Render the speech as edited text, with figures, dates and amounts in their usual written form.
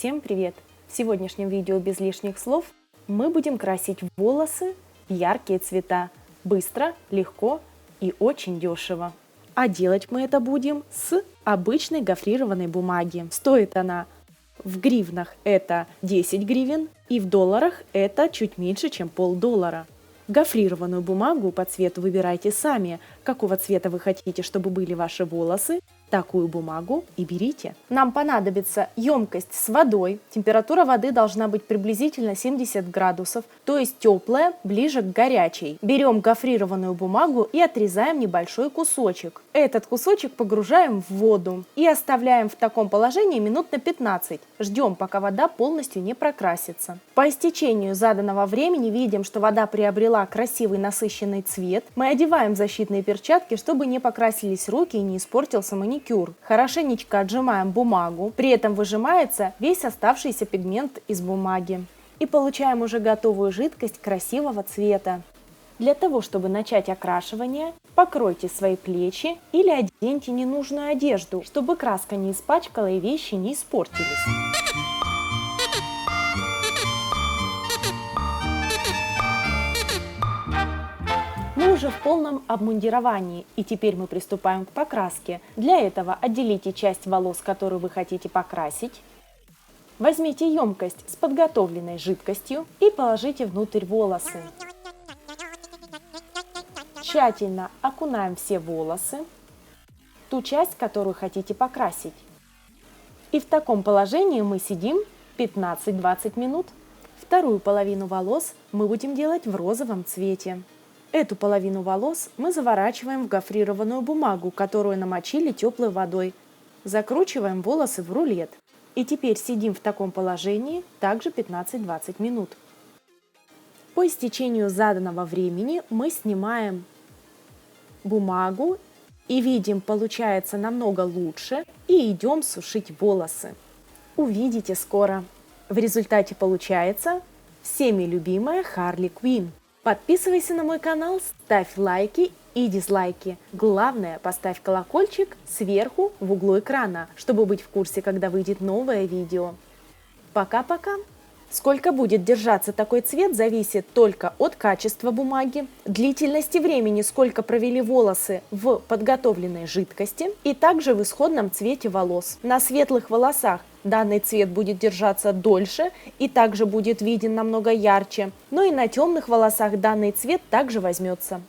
Всем привет! В сегодняшнем видео без лишних слов мы будем красить волосы в яркие цвета. Быстро, легко и очень дешево. А делать мы это будем с обычной гофрированной бумаги. Стоит она в гривнах это 10 гривен и в долларах это чуть меньше, чем $0,5. Гофрированную бумагу по цвету выбирайте сами, какого цвета вы хотите, чтобы были ваши волосы. Такую бумагу и берите. Нам понадобится емкость с водой. Температура воды должна быть приблизительно 70 градусов, то есть теплая, ближе к горячей. Берем гофрированную бумагу и отрезаем небольшой кусочек. Этот кусочек погружаем в воду и оставляем в таком положении минут на 15. Ждем, пока вода полностью не прокрасится. По истечению заданного времени видим, что вода приобрела красивый насыщенный цвет. Мы одеваем защитные перчатки, чтобы не покрасились руки и не испортился маникюр. Хорошенечко отжимаем бумагу, при этом выжимается весь оставшийся пигмент из бумаги. И получаем уже готовую жидкость красивого цвета. Для того, чтобы начать окрашивание, покройте свои плечи или оденьте ненужную одежду, чтобы краска не испачкала и вещи не испортились. Мы уже в полном обмундировании, и теперь мы приступаем к покраске. Для этого отделите часть волос, которую вы хотите покрасить. Возьмите емкость с подготовленной жидкостью и положите внутрь волосы. Тщательно окунаем все волосы, ту часть, которую хотите покрасить. И в таком положении мы сидим 15-20 минут. Вторую половину волос мы будем делать в розовом цвете. Эту половину волос мы заворачиваем в гофрированную бумагу, которую намочили теплой водой. Закручиваем волосы в рулет. И теперь сидим в таком положении также 15-20 минут. По истечению заданного времени мы снимаем бумагу и видим, получается намного лучше, и идем сушить волосы. Увидите скоро. В результате получается всеми любимая Харли Квинн. Подписывайся на мой канал, ставь лайки и дизлайки. Главное, поставь колокольчик сверху в углу экрана, чтобы быть в курсе, когда выйдет новое видео. Пока-пока! Сколько будет держаться такой цвет, зависит только от качества бумаги, длительности времени, сколько провели волосы в подготовленной жидкости, и также в исходном цвете волос. На светлых волосах данный цвет будет держаться дольше и также будет виден намного ярче, но и на темных волосах данный цвет также возьмется.